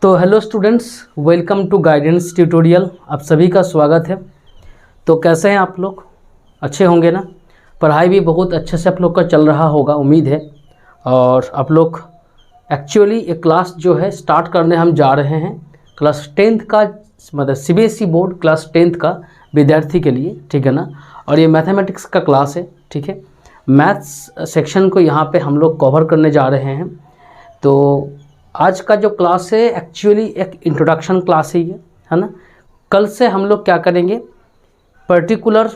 तो hello students, welcome to guidance tutorial. आप सभी का स्वागत है। तो कैसे हैं आप लोग? अच्छे होंगे ना? पढ़ाई भी बहुत अच्छे से आप लोग का चल रहा होगा, उम्मीद है। और आप लोग एक्चुअली एक क्लास जो है स्टार्ट करने हम जा रहे हैं, क्लास 10th का, मतलब सीबीएसई बोर्ड क्लास 10th का विद्यार्थी के लिए, ठीक है ना। और ये मैथमेटिक्स का क्लास है, ठीक है। मैथ्स सेक्शन को यहाँ पे हम लोग कवर करने जा रहे हैं। तो आज का जो क्लास है एक्चुअली एक इंट्रोडक्शन क्लास ही है ना। कल से हम लोग क्या करेंगे, पर्टिकुलर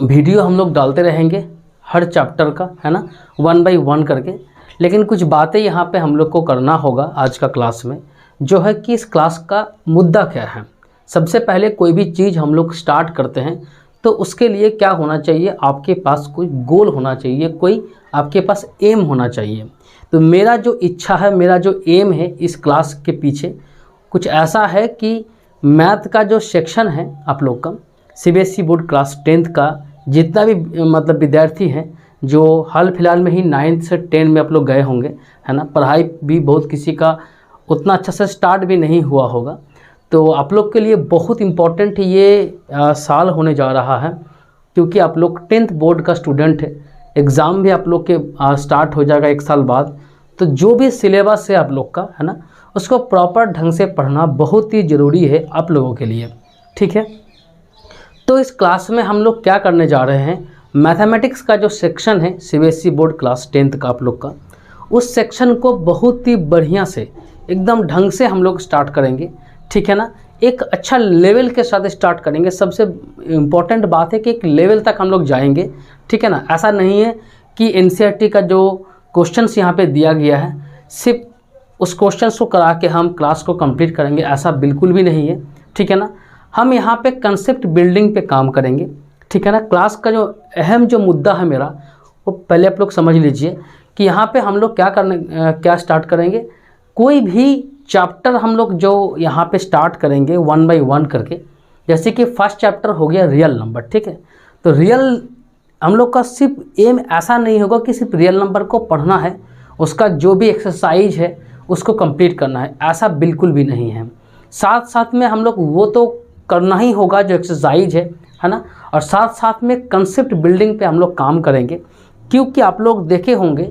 वीडियो हम लोग डालते रहेंगे हर चैप्टर का, है ना, 1 बाय 1 करके। लेकिन कुछ बातें यहाँ पे हम लोग को करना होगा आज का क्लास में, जो है कि इस क्लास का मुद्दा क्या है। सबसे पहले कोई भी चीज़ हम लोग स्टार्ट करते हैं तो उसके लिए क्या होना चाहिए, आपके पास कोई गोल होना चाहिए, कोई आपके पास एम होना चाहिए। तो मेरा जो इच्छा है, मेरा जो एम है इस क्लास के पीछे कुछ ऐसा है कि मैथ का जो सेक्शन है आप लोग का, सीबीएसई बोर्ड क्लास 10th का जितना भी मतलब विद्यार्थी हैं, जो हाल फिलहाल में ही 9th से 10 में आप लोग गए होंगे, है ना। पढ़ाई भी बहुत किसी का उतना अच्छा से स्टार्ट भी नहीं हुआ होगा। तो आप लोग के लिए बहुत इम्पोर्टेंट ये साल होने जा रहा है, क्योंकि आप लोग 10th बोर्ड का स्टूडेंट है। एग्ज़ाम भी आप लोग के स्टार्ट हो जाएगा 1 साल बाद। तो जो भी सिलेबस है आप लोग का, है ना, उसको प्रॉपर ढंग से पढ़ना बहुत ही ज़रूरी है आप लोगों के लिए, ठीक है। तो इस क्लास में हम लोग क्या करने जा रहे हैं, मैथमेटिक्स का जो सेक्शन है सीबीएसई बोर्ड क्लास 10th का आप लोग का, उस सेक्शन को बहुत ही बढ़िया से एकदम ढंग से हम लोग स्टार्ट करेंगे, ठीक है ना। एक अच्छा लेवल के साथ स्टार्ट करेंगे। सबसे इम्पॉर्टेंट बात है कि एक लेवल तक हम लोग जाएंगे, ठीक है ना। ऐसा नहीं है कि एनसीईआरटी का जो क्वेश्चंस यहाँ पे दिया गया है सिर्फ उस क्वेश्चंस को करा के हम क्लास को कंप्लीट करेंगे, ऐसा बिल्कुल भी नहीं है, ठीक है ना। हम यहाँ पे कंसेप्ट बिल्डिंग पे काम करेंगे, ठीक है ना। क्लास का जो अहम जो मुद्दा है मेरा, वो पहले आप लोग समझ लीजिए कि यहाँ पे हम लोग क्या स्टार्ट करेंगे। कोई भी चैप्टर हम लोग जो यहाँ पे स्टार्ट करेंगे 1 बाय 1 करके। जैसे कि फर्स्ट चैप्टर हो गया रियल नंबर, ठीक है। तो रियल हम लोग का सिर्फ एम ऐसा नहीं होगा कि सिर्फ रियल नंबर को पढ़ना है, उसका जो भी एक्सरसाइज है उसको कंप्लीट करना है, ऐसा बिल्कुल भी नहीं है। साथ साथ में हम लोग वो तो करना ही होगा जो एक्सरसाइज है ना। और साथ साथ में कंसेप्ट बिल्डिंग पे हम लोग काम करेंगे, क्योंकि आप लोग देखे होंगे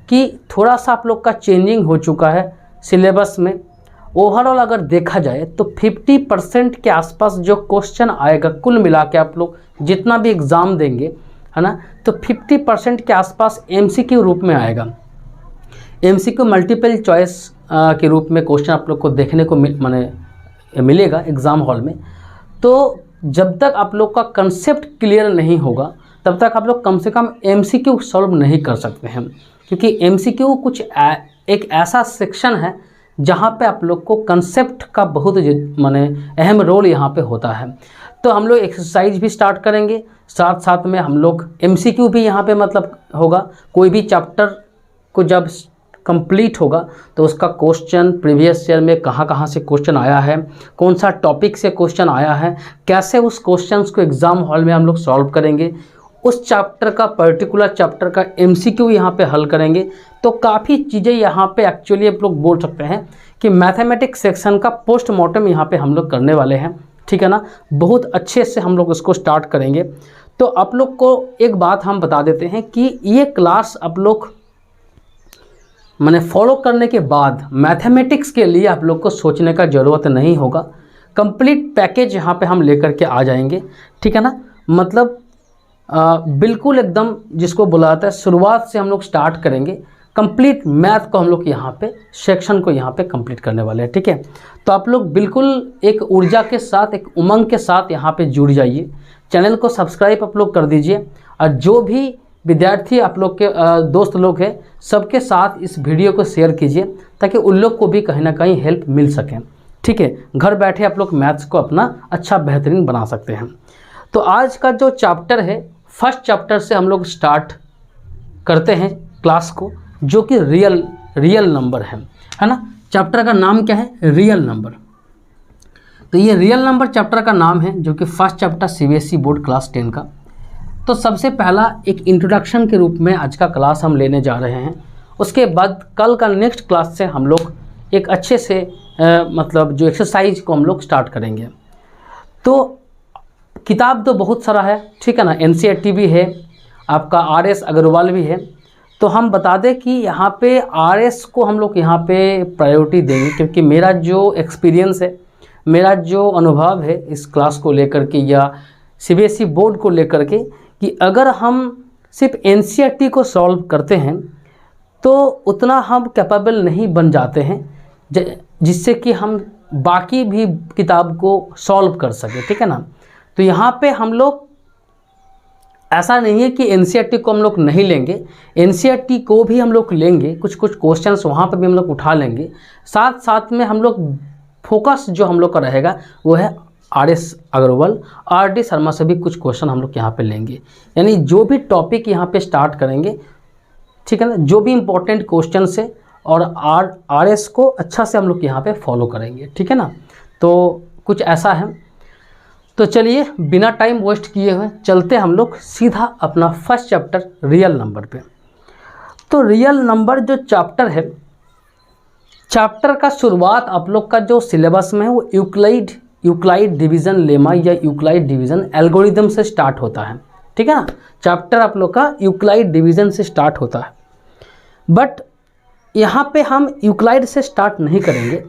कि थोड़ा सा आप लोग का चेंजिंग हो चुका है सिलेबस में। ओवरऑल अगर देखा जाए तो 50% के आसपास जो क्वेश्चन आएगा, कुल मिला के आप लोग जितना भी एग्ज़ाम देंगे, है ना, तो 50% के आसपास एमसीक्यू रूप में आएगा। एमसीक्यू मल्टीपल चॉइस के रूप में क्वेश्चन आप लोग को देखने को मिलेगा एग्ज़ाम हॉल में। तो जब तक आप लोग का कंसेप्ट क्लियर नहीं होगा तब तक आप लोग कम से कम एमसीक्यू सॉल्व नहीं कर सकते हैं, क्योंकि एमसीक्यू कुछ एक ऐसा सेक्शन है जहाँ पे आप लोग को कंसेप्ट का बहुत अहम रोल यहाँ पे होता है। तो हम लोग एक्सरसाइज भी स्टार्ट करेंगे, साथ साथ में हम लोग एमसीक्यू भी यहाँ पे मतलब होगा। कोई भी चैप्टर को जब कंप्लीट होगा तो उसका क्वेश्चन प्रीवियस ईयर में कहाँ कहाँ से क्वेश्चन आया है, कौन सा टॉपिक से क्वेश्चन आया है, कैसे उस क्वेश्चंस को एग्ज़ाम हॉल में हम लोग सॉल्व करेंगे, उस चैप्टर का पर्टिकुलर चैप्टर का एमसीक्यू यहाँ पे हल करेंगे। तो काफ़ी चीज़ें यहाँ पे एक्चुअली आप लोग बोल सकते हैं कि मैथमेटिक्स सेक्शन का पोस्टमार्टम यहाँ पे हम लोग करने वाले हैं, ठीक है ना। बहुत अच्छे से हम लोग इसको स्टार्ट करेंगे। तो आप लोग को एक बात हम बता देते हैं कि ये क्लास आप लोग फॉलो करने के बाद मैथमेटिक्स के लिए आप लोग को सोचने का ज़रूरत नहीं होगा। कंप्लीट पैकेज यहाँ पे हम लेकर के आ जाएंगे, ठीक है ना। मतलब बिल्कुल एकदम जिसको बुलाता है, शुरुआत से हम लोग स्टार्ट करेंगे। कंप्लीट मैथ को हम लोग यहाँ पे सेक्शन को यहाँ पे कंप्लीट करने वाले हैं, ठीक है। तो आप लोग बिल्कुल एक ऊर्जा के साथ, एक उमंग के साथ यहाँ पे जुड़ जाइए। चैनल को सब्सक्राइब आप लोग कर दीजिए, और जो भी विद्यार्थी आप लोग के दोस्त लोग हैं सबके साथ इस वीडियो को शेयर कीजिए, ताकि उन लोग को भी कहीं ना कहीं हेल्प मिल सके, ठीक है। घर बैठे आप लोग मैथ्स को अपना अच्छा बेहतरीन बना सकते हैं। तो आज का जो चैप्टर है, फर्स्ट चैप्टर से हम लोग स्टार्ट करते हैं क्लास को, जो कि रियल नंबर है ना। चैप्टर का नाम क्या है, रियल नंबर। तो ये रियल नंबर चैप्टर का नाम है, जो कि first chapter CBSE board class 10 का। तो सबसे पहला एक इंट्रोडक्शन के रूप में आज का क्लास हम लेने जा रहे हैं। उसके बाद कल का नेक्स्ट क्लास से हम लोग एक अच्छे से मतलब जो एक्सरसाइज को हम लोग स्टार्ट करेंगे। तो किताब तो बहुत सारा है, ठीक है ना, NCERT भी है, आपका RS अग्रवाल भी है। तो हम बता दें कि यहाँ पे RS को हम लोग यहाँ पे प्रायोरिटी देंगे, क्योंकि मेरा जो एक्सपीरियंस है, मेरा जो अनुभव है इस क्लास को लेकर के या CBSE बोर्ड को लेकर के, कि अगर हम सिर्फ NCERT को सॉल्व करते हैं तो उतना हम कैपेबल नहीं बन जाते हैं जिससे कि हम बाकी भी किताब को सॉल्व कर सके, ठीक है ना। तो यहाँ पे हम लोग, ऐसा नहीं है कि NCERT को हम लोग नहीं लेंगे, NCERT को भी हम लोग लेंगे, कुछ कुछ क्वेश्चंस वहाँ पे भी हम लोग उठा लेंगे। साथ साथ में हम लोग फोकस जो हम लोग का रहेगा वो है RS अग्रवाल, RD शर्मा से भी कुछ क्वेश्चन हम लोग यहाँ पे लेंगे। यानी जो भी टॉपिक यहाँ पे स्टार्ट करेंगे, ठीक है ना, जो भी इम्पोर्टेंट क्वेश्चन है और RS को अच्छा से हम लोग यहाँ पे फॉलो करेंगे, ठीक है ना। तो कुछ ऐसा है। तो चलिए बिना टाइम वेस्ट किए हुए चलते हम लोग सीधा अपना फर्स्ट चैप्टर रियल नंबर पे। तो रियल नंबर जो चैप्टर है, चैप्टर का शुरुआत आप लोग का जो सिलेबस में है वो यूक्लाइड डिवीज़न लेमा या यूक्लाइड डिवीज़न एल्गोरिदम से स्टार्ट होता है, ठीक है ना। चैप्टर आप लोग का यूक्लाइड डिवीज़न से स्टार्ट होता है, बट यहाँ पे हम यूक्लाइड से स्टार्ट नहीं करेंगे।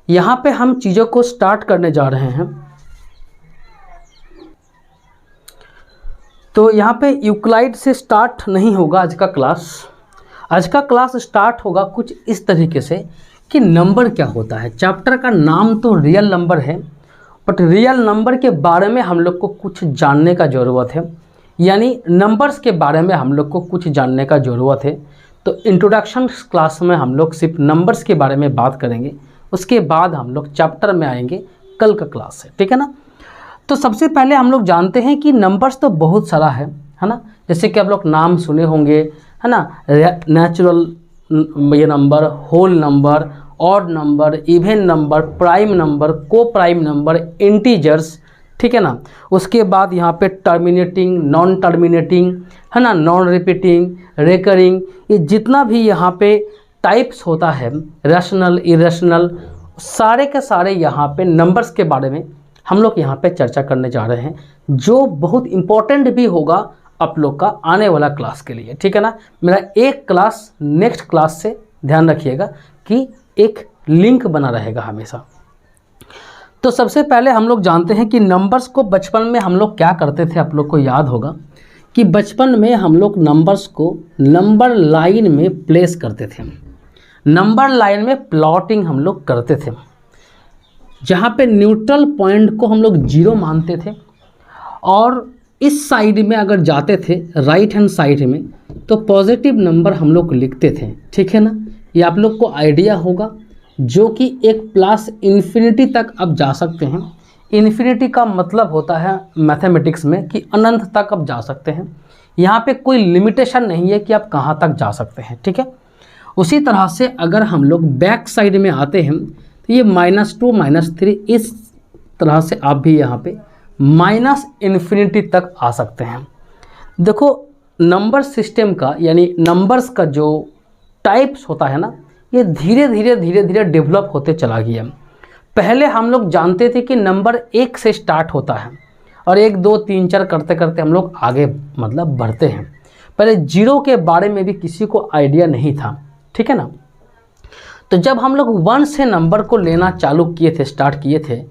यहाँ पे हम चीज़ों को स्टार्ट करने जा रहे हैं। तो यहाँ पे यूक्लाइड से स्टार्ट नहीं होगा आज का क्लास। आज का क्लास स्टार्ट होगा कुछ इस तरीके से कि नंबर क्या होता है। चैप्टर का नाम तो रियल नंबर है, बट रियल नंबर के बारे में हम लोग को कुछ जानने का ज़रूरत है, यानी नंबर्स के बारे में हम लोग को कुछ जानने का ज़रूरत है। तो इंट्रोडक्शन क्लास में हम लोग सिर्फ नंबर्स के बारे में बात करेंगे, उसके बाद हम लोग चैप्टर में आएंगे, कल का क्लास है, ठीक है ना। तो सबसे पहले हम लोग जानते हैं कि नंबर्स तो बहुत सारा है ना। जैसे कि आप लोग नाम सुने होंगे, है ना, नेचुरल ये number, whole number, odd number, even number, prime number, coprime number, integers, ठीक है ना। उसके बाद यहाँ पे टर्मिनेटिंग, नॉन टर्मिनेटिंग, है ना, नॉन रिपीटिंग, रेकरिंग, ये जितना भी यहाँ पे टाइप्स होता है, रैशनल, इरेशनल, सारे के सारे यहाँ पे नंबर्स के बारे में हम लोग यहाँ पे चर्चा करने जा रहे हैं, जो बहुत इम्पोर्टेंट भी होगा आप लोग का आने वाला क्लास के लिए, ठीक है ना। मेरा एक क्लास नेक्स्ट क्लास से ध्यान रखिएगा कि एक लिंक बना रहेगा हमेशा। तो सबसे पहले हम लोग जानते हैं कि नंबर्स को बचपन में हम लोग क्या करते थे। आप लोग को याद होगा कि बचपन में हम लोग नंबर्स को नंबर लाइन में प्लेस करते थे, नंबर लाइन में प्लॉटिंग हम लोग करते थे, जहाँ पे न्यूट्रल पॉइंट को हम लोग 0 मानते थे और इस साइड में अगर जाते थे राइट हैंड साइड में तो पॉजिटिव नंबर हम लोग लिखते थे, ठीक है ना। ये आप लोग को आइडिया होगा, जो कि एक प्लस इन्फिनिटी तक आप जा सकते हैं। इन्फिनिटी का मतलब होता है मैथमेटिक्स में कि अनंत तक आप जा सकते हैं। यहाँ पे कोई लिमिटेशन नहीं है कि आप कहाँ तक जा सकते हैं, ठीक है। उसी तरह से अगर हम लोग बैक साइड में आते हैं तो ये -2 -3 इस तरह से आप भी यहाँ पे माइनस इन्फिनिटी तक आ सकते हैं। देखो नंबर सिस्टम का, यानी नंबर्स का जो टाइप्स होता है ना, ये धीरे धीरे डेवलप होते चला गया। पहले हम लोग जानते थे कि नंबर 1 से स्टार्ट होता है और 1 2 3 4 करते करते हम लोग आगे मतलब बढ़ते हैं। पहले 0 के बारे में भी किसी को आइडिया नहीं था, ठीक है ना। तो जब हम लोग 1 से नंबर को लेना चालू किए थे, स्टार्ट किए थे,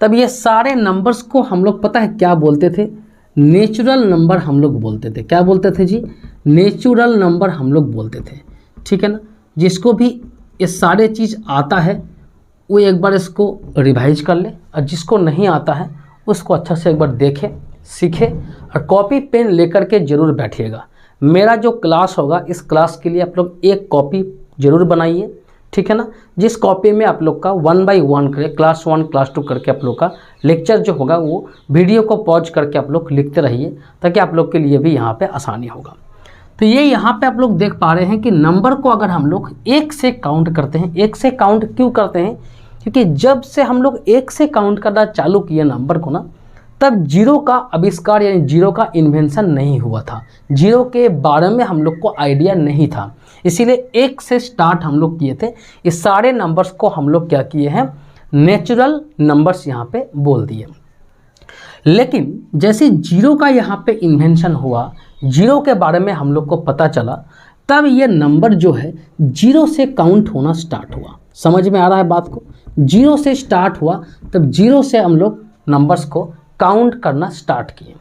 तब ये सारे नंबर्स को हम लोग पता है क्या बोलते थे, नेचुरल नंबर हम लोग बोलते थे। क्या बोलते थे जी? नेचुरल नंबर हम लोग बोलते थे, ठीक है ना। जिसको भी ये सारे चीज़ आता है वो एक बार इसको रिवाइज कर ले, और जिसको नहीं आता है उसको अच्छा से एक बार देखे, सीखे, और कॉपी पेन लेकर के ज़रूर बैठिएगा। मेरा जो क्लास होगा, इस क्लास के लिए आप लोग एक कॉपी ज़रूर बनाइए, ठीक है ना। जिस कॉपी में आप लोग का 1 बाय 1 करें, क्लास 1 क्लास 2 करके आप लोग का लेक्चर जो होगा वो वीडियो को पॉज करके आप लोग लिखते रहिए, ताकि आप लोग के लिए भी यहाँ पे आसानी होगा। तो ये यहाँ पे आप लोग देख पा रहे हैं कि नंबर को अगर हम लोग 1 से काउंट करते हैं, 1 से काउंट क्यों करते हैं? क्योंकि जब से हम लोग 1 से काउंट करना चालू किए नंबर को ना, तब जीरो का आविष्कार यानी जीरो का इन्वेंशन नहीं हुआ था। जीरो के बारे में हम लोग को आइडिया नहीं था, इसीलिए एक से स्टार्ट हम लोग किए थे। इस सारे नंबर्स को हम लोग क्या किए हैं, नेचुरल नंबर्स यहाँ पे बोल दिए। लेकिन जैसे जीरो का यहाँ पे इन्वेंशन हुआ, जीरो के बारे में हम लोग को पता चला, तब ये नंबर जो है जीरो से काउंट होना स्टार्ट हुआ। समझ में आ रहा है बात को? जीरो से स्टार्ट हुआ, तब जीरो से हम लोग नंबर्स को काउंट करना स्टार्ट किए।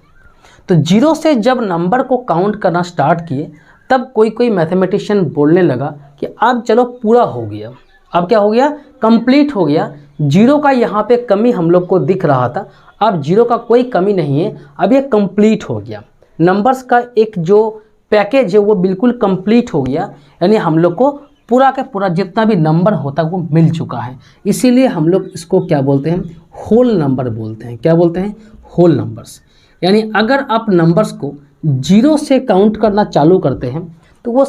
तो जीरो से जब नंबर को काउंट करना स्टार्ट किए, तब कोई मैथमेटिशियन बोलने लगा कि अब चलो पूरा हो गया, अब क्या हो गया, कंप्लीट हो गया। जीरो का यहाँ पे कमी हम लोग को दिख रहा था, अब जीरो का कोई कमी नहीं है, अब ये कंप्लीट हो गया। नंबर्स का एक जो पैकेज है वो बिल्कुल कंप्लीट हो गया, यानी हम लोग को पूरा का पूरा जितना भी नंबर होता है वो मिल चुका है। इसीलिए हम लोग इसको क्या बोलते हैं, होल नंबर बोलते हैं। क्या बोलते हैं, होल नंबर्स। यानी अगर आप नंबर्स को जीरो से काउंट करना चालू करते हैं तो वो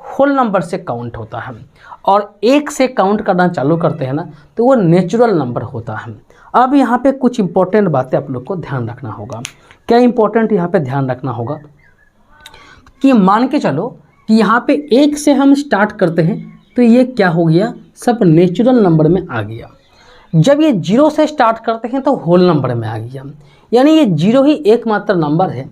होल नंबर से काउंट होता है, और एक से काउंट करना चालू करते हैं ना तो वो नेचुरल नंबर होता है। अब यहाँ पे कुछ इंपॉर्टेंट बातें आप लोग को ध्यान रखना होगा। क्या इंपॉर्टेंट यहाँ पे ध्यान रखना होगा कि मान के चलो कि यहाँ पे एक से हम स्टार्ट करते हैं तो ये क्या हो गया, सब नेचुरल नंबर में आ गया। जब ये जीरो से स्टार्ट करते हैं तो होल नंबर में आ गया। यानी ये जीरो ही एकमात्र नंबर है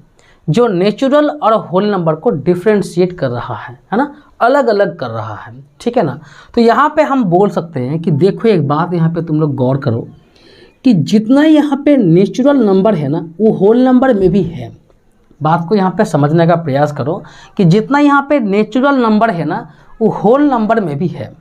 जो नेचुरल और होल नंबर को डिफ्रेंशिएट कर रहा है ना, अलग अलग कर रहा है। ठीक है ना। तो यहाँ पे हम बोल सकते हैं कि देखो एक बात यहाँ पे तुम लोग गौर करो कि जितना यहाँ पे नेचुरल नंबर है ना वो होल नंबर में भी है। बात को यहाँ पे समझने का प्रयास करो कि जितना यहाँ पे नेचुरल नंबर है ना वो होल नंबर में भी है,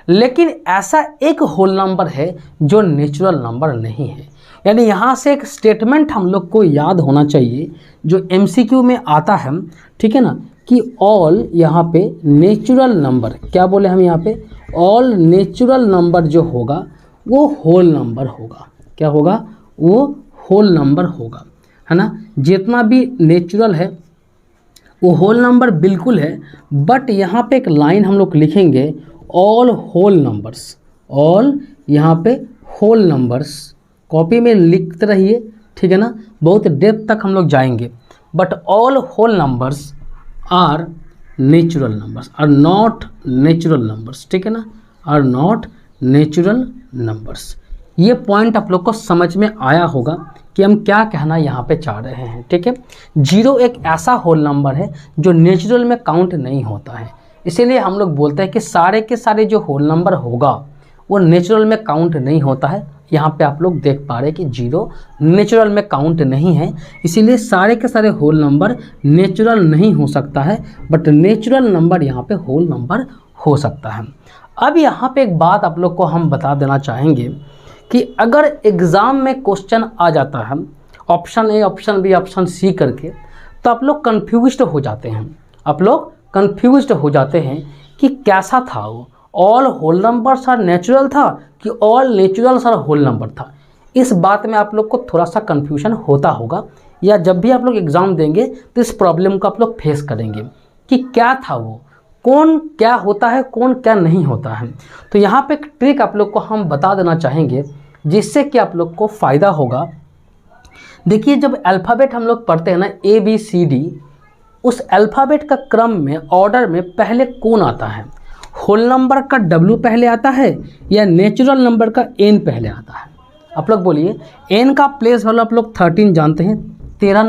लेकिन ऐसा एक होल नंबर है जो नेचुरल नंबर नहीं है। यानी यहाँ से एक स्टेटमेंट हम लोग को याद होना चाहिए जो MCQ में आता है, ठीक है ना, कि ऑल यहाँ पे नेचुरल नंबर, क्या बोले हम यहाँ पे, ऑल नेचुरल नंबर जो होगा वो होल नंबर होगा। क्या होगा, वो होल नंबर होगा, है ना। जितना भी नेचुरल है वो होल नंबर बिल्कुल है, बट यहाँ पे एक लाइन हम लोग लिखेंगे, ऑल होल नंबर्स, ऑल यहाँ पे होल नंबर्स। कॉपी में लिखते रहिए, ठीक है ना, बहुत डेप्थ तक हम लोग जाएंगे। But all whole numbers are natural numbers, are not natural numbers, ठीक है ना, आर नॉट नेचुरल नंबर्स। ये पॉइंट आप लोग को समझ में आया होगा कि हम क्या कहना यहाँ पे चाह रहे हैं। ठीक है, जीरो एक ऐसा होल नंबर है जो नेचुरल में काउंट नहीं होता है, इसीलिए हम लोग बोलते हैं कि सारे के सारे जो होल नंबर होगा वो नेचुरल में काउंट नहीं होता है। यहाँ पे आप लोग देख पा रहे हैं कि जीरो नेचुरल में काउंट नहीं है, इसीलिए सारे के सारे होल नंबर नेचुरल नहीं हो सकता है, बट नेचुरल नंबर यहाँ पे होल नंबर हो सकता है। अब यहाँ पे एक बात आप लोग को हम बता देना चाहेंगे कि अगर एग्ज़ाम में क्वेश्चन आ जाता है option A, option B, option C करके, तो आप लोग कन्फ्यूज्ड हो जाते हैं। आप लोग कन्फ्यूज्ड हो जाते हैं कि कैसा था वो, all whole numbers are natural था कि all naturals are whole number था। इस बात में आप लोग को थोड़ा सा कन्फ्यूजन होता होगा, या जब भी आप लोग एग्ज़ाम देंगे तो इस प्रॉब्लम को आप लोग फेस करेंगे कि क्या था वो, कौन क्या होता है, कौन क्या नहीं होता है। तो यहाँ पे एक ट्रिक आप लोग को हम बता देना चाहेंगे जिससे कि आप लोग को फ़ायदा होगा। देखिए, जब अल्फ़ाबेट हम लोग पढ़ते हैं ना ABCD, उस अल्फ़ाबेट का क्रम में, ऑर्डर में पहले कौन आता है, होल नंबर का W पहले आता है या नेचुरल नंबर का N पहले आता है? आप लोग बोलिए। N का प्लेस वैल्यू आप लोग 13 जानते हैं, 14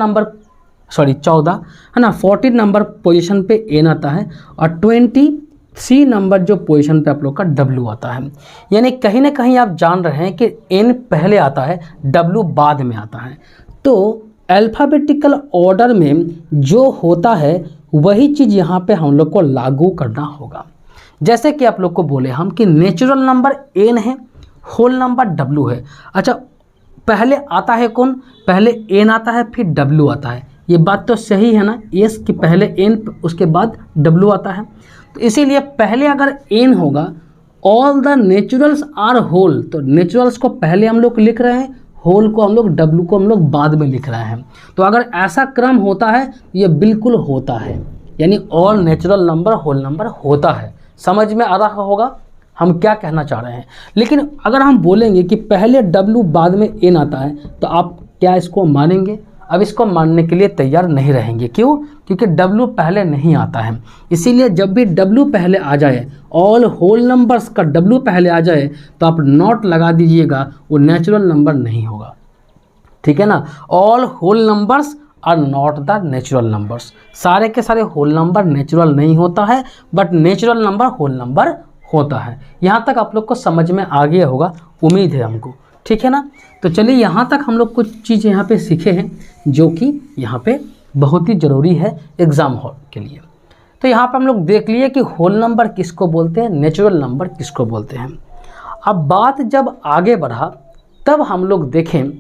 है ना, 14 नंबर पोजीशन पे N आता है, और 23 नंबर जो पोजीशन पे आप लोग का W आता है। यानी कहीं ना कहीं आप जान रहे हैं कि N पहले आता है, W बाद में आता है। तो अल्फ़ाबेटिकल ऑर्डर में जो होता है वही चीज़ यहाँ पे हम लोग को लागू करना होगा। जैसे कि आप लोग को बोले हम कि नेचुरल नंबर N है, होल नंबर W है। अच्छा, पहले आता है कौन, पहले N आता है फिर W आता है। ये बात तो सही है ना, यस, कि पहले N उसके बाद W आता है। तो इसीलिए पहले अगर N होगा, all the naturals are whole, तो नेचुरल्स को पहले हम लोग लिख रहे हैं, होल को हम लोग, W को हम लोग बाद में लिख रहे हैं। तो अगर ऐसा क्रम होता है ये बिल्कुल होता है, यानी all natural number whole number होता है। समझ में आ रहा होगा हम क्या कहना चाह रहे हैं। लेकिन अगर हम बोलेंगे कि पहले W बाद में N आता है, तो आप क्या इसको मानेंगे? अब इसको मानने के लिए तैयार नहीं रहेंगे। क्यों? क्योंकि W पहले नहीं आता है। इसीलिए जब भी W पहले आ जाए, ऑल होल नंबर्स का W पहले आ जाए तो आप नॉट लगा दीजिएगा, वो नेचुरल नंबर नहीं होगा। ठीक है ना? All whole numbers are not the natural numbers. सारे के सारे होल नंबर नेचुरल नहीं होता है, but natural number whole number होता है। यहाँ तक आप लोग को समझ में आ गया होगा, उम्मीद है हमको। ठीक है ना? तो चलिए यहाँ तक हम लोग कुछ चीज़ यहाँ पे सीखे हैं जो कि यहाँ पे बहुत ही ज़रूरी है एग्ज़ाम हॉल के लिए। तो यहाँ पे हम लोग देख लिए कि होल नंबर किसको बोलते हैं, नेचुरल नंबर किसको बोलते हैं। अब बात जब आगे बढ़ा तब हम लोग देखें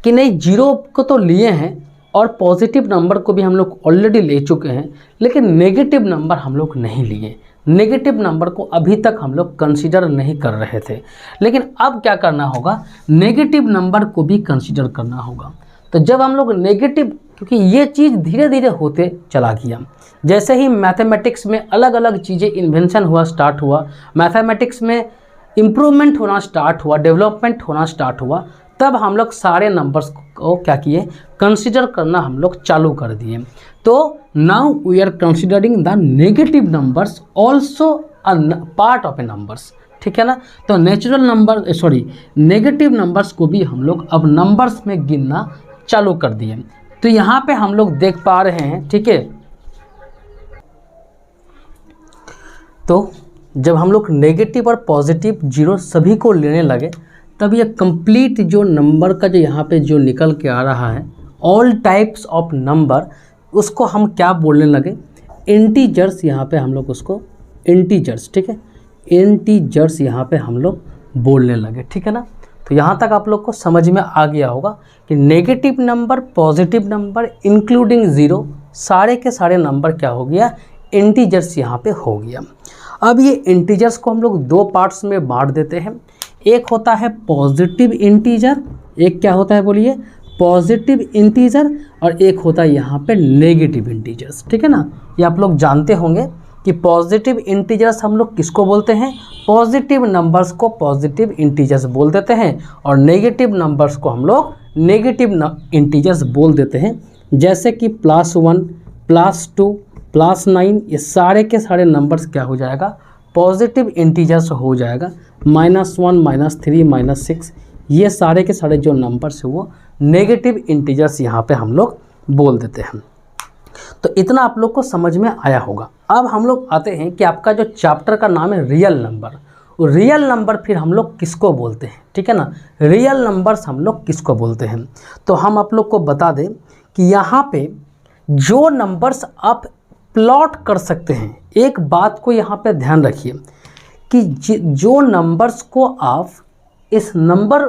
कि नहीं, जीरो को तो लिए हैं और पॉजिटिव नंबर को भी हम लोग ऑलरेडी ले चुके हैं, लेकिन नेगेटिव नंबर हम लोग नहीं लिए। नेगेटिव नंबर को अभी तक हम लोग कंसीडर नहीं कर रहे थे, लेकिन अब क्या करना होगा, नेगेटिव नंबर को भी कंसीडर करना होगा। तो जब हम लोग नेगेटिव, क्योंकि ये चीज़ धीरे धीरे होते चला गया, जैसे ही मैथमेटिक्स में अलग अलग चीज़ें इन्वेंशन हुआ, स्टार्ट हुआ, मैथमेटिक्स में इम्प्रूवमेंट होना स्टार्ट हुआ, डेवलपमेंट होना स्टार्ट हुआ, तब हम लोग सारे नंबर्स को क्या किए, कंसीडर करना हम लोग चालू कर दिए। तो now we are considering the negative numbers also a part of a numbers. ठीक है ना? तो नेचुरल नंबर नेगेटिव नंबर्स को भी हम लोग अब नंबर्स में गिनना चालू कर दिए। तो यहाँ पे हम लोग देख पा रहे हैं, ठीक है, तो जब हम लोग नेगेटिव और पॉजिटिव जीरो सभी को लेने लगे, तब ये कंप्लीट जो नंबर का जो यहाँ पे जो निकल के आ रहा है, ऑल टाइप्स ऑफ नंबर, उसको हम क्या बोलने लगे, इंटीजर्स। यहाँ पे हम लोग उसको इंटीजर्स, ठीक है, इंटीजर्स यहाँ पे हम लोग बोलने लगे। ठीक है ना? तो यहाँ तक आप लोग को समझ में आ गया होगा कि negative number, positive number including zero, सारे के सारे नंबर क्या हो गया, इंटीजर्स यहाँ पे हो गया। अब ये इंटीजर्स को हम लोग दो पार्ट्स में बांट देते हैं। एक होता है पॉजिटिव इंटीजर, एक क्या होता है बोलिए, पॉजिटिव इंटीजर, और एक होता है यहाँ पे नेगेटिव इंटीजर्स। ठीक है ना? ये आप लोग जानते होंगे कि पॉजिटिव इंटीजर्स हम लोग किसको बोलते हैं, पॉजिटिव नंबर्स को पॉजिटिव इंटीजर्स बोल देते हैं, और नेगेटिव नंबर्स को हम लोग नेगेटिव इंटीजर्स बोल देते हैं। जैसे कि +1, +2, +9, ये सारे के सारे नंबर्स क्या हो जाएगा, पॉजिटिव इंटीजर्स हो जाएगा। -1, -3, -6, ये सारे के सारे जो नंबर्स है वो नेगेटिव इंटीजर्स यहाँ पे हम लोग बोल देते हैं। तो इतना आप लोग को समझ में आया होगा। अब हम लोग आते हैं कि आपका जो चैप्टर का नाम है रियल नंबर, रियल नंबर फिर हम लोग किसको बोलते हैं। ठीक है ना? रियल नंबर्स हम लोग किसको बोलते हैं, तो हम आप लोग को बता दें कि यहाँ पे जो नंबर्स आप प्लॉट कर सकते हैं, एक बात को यहाँ पे ध्यान रखिए कि जो नंबर्स को आप इस नंबर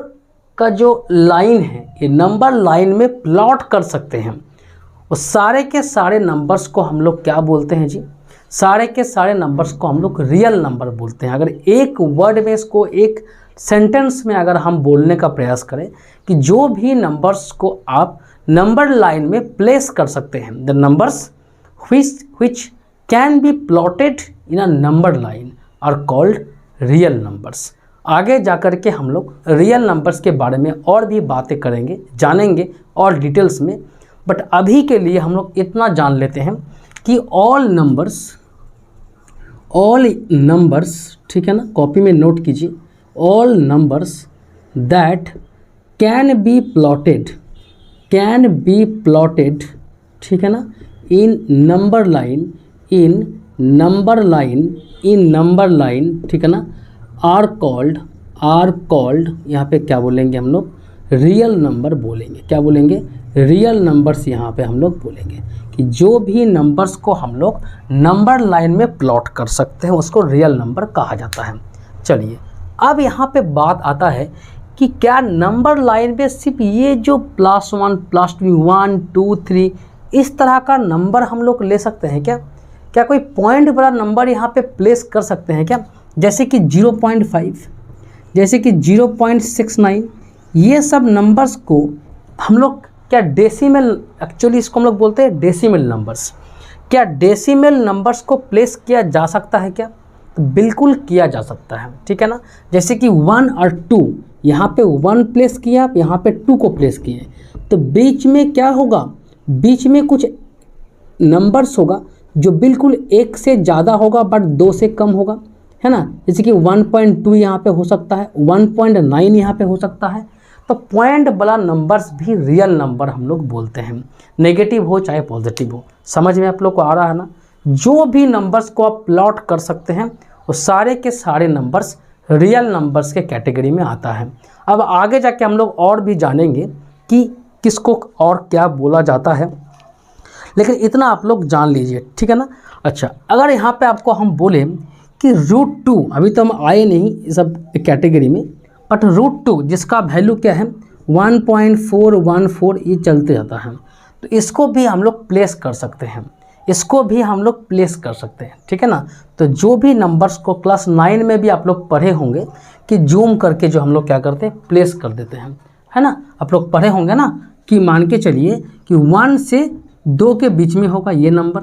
का जो लाइन है, ये नंबर लाइन में प्लॉट कर सकते हैं, वो सारे के सारे नंबर्स को हम लोग क्या बोलते हैं जी, सारे के सारे नंबर्स को हम लोग रियल नंबर बोलते हैं। अगर एक वर्ड में इसको, एक सेंटेंस में अगर हम बोलने का प्रयास करें कि जो भी नंबर्स को आप नंबर लाइन में प्लेस कर सकते हैं, the numbers which can be plotted in a number line are called real numbers। आगे जाकर के हम लोग रियल नंबर्स के बारे में और भी बातें करेंगे, जानेंगे और डिटेल्स में, बट अभी के लिए हम लोग इतना जान लेते हैं कि ऑल नंबर्स, ठीक है ना, कॉपी में नोट कीजिए, all numbers that can be plotted, ठीक है ना, in number line, ठीक है ना, are called, यहाँ पे क्या बोलेंगे हम लोग, रियल नंबर बोलेंगे। क्या बोलेंगे, रियल नंबर्स यहाँ पे हम लोग बोलेंगे कि जो भी नंबर्स को हम लोग नंबर लाइन में प्लॉट कर सकते हैं उसको रियल नंबर कहा जाता है। चलिए अब यहाँ पे बात आता है कि क्या नंबर लाइन में सिर्फ ये जो +1, +2, 1, 2, 3 इस तरह का नंबर हम लोग ले सकते हैं क्या कोई पॉइंट वाला नंबर यहाँ पे प्लेस कर सकते हैं क्या, जैसे कि 0.5, जैसे कि 0.69, ये सब नंबर्स को हम लोग क्या डेसिमल, एक्चुअली इसको हम लोग बोलते हैं डेसिमल नंबर्स, क्या डेसिमल नंबर्स को प्लेस किया जा सकता है क्या, तो बिल्कुल किया जा सकता है। ठीक है ना? जैसे कि 1 और 2 यहाँ पे 1 प्लेस किया, आप यहाँ पे 2 को प्लेस किए, तो बीच में क्या होगा, बीच में कुछ नंबर्स होगा जो बिल्कुल 1 से ज़्यादा होगा बट 2 से कम होगा, है ना। जैसे कि 1.2 यहाँ पे हो सकता है, 1.9 यहाँ पे हो सकता है। तो पॉइंट वाला नंबर्स भी रियल नंबर हम लोग बोलते हैं, नेगेटिव हो चाहे पॉजिटिव हो। समझ में आप लोग को आ रहा है ना। जो भी नंबर्स को आप प्लॉट कर सकते हैं वो सारे के सारे नंबर्स रियल नंबर्स के कैटेगरी में आता है। अब आगे जाके हम लोग और भी जानेंगे कि किसको और क्या बोला जाता है, लेकिन इतना आप लोग जान लीजिए, ठीक है ना। अच्छा, अगर यहाँ पे आपको हम बोले कि √2, अभी तो हम आए नहीं इस सब कैटेगरी में, बट √2 जिसका वैल्यू क्या है 1.414 ये चलते जाता है, तो इसको भी हम लोग प्लेस कर सकते हैं, इसको भी हम लोग प्लेस कर सकते हैं, ठीक है ना। तो जो भी नंबर्स को क्लास 9 में भी आप लोग पढ़े होंगे कि जूम करके जो हम लोग क्या करते हैं प्लेस कर देते हैं, है ना। आप लोग पढ़े होंगे ना कि मान के चलिए कि 1 से 2 के बीच में होगा ये नंबर,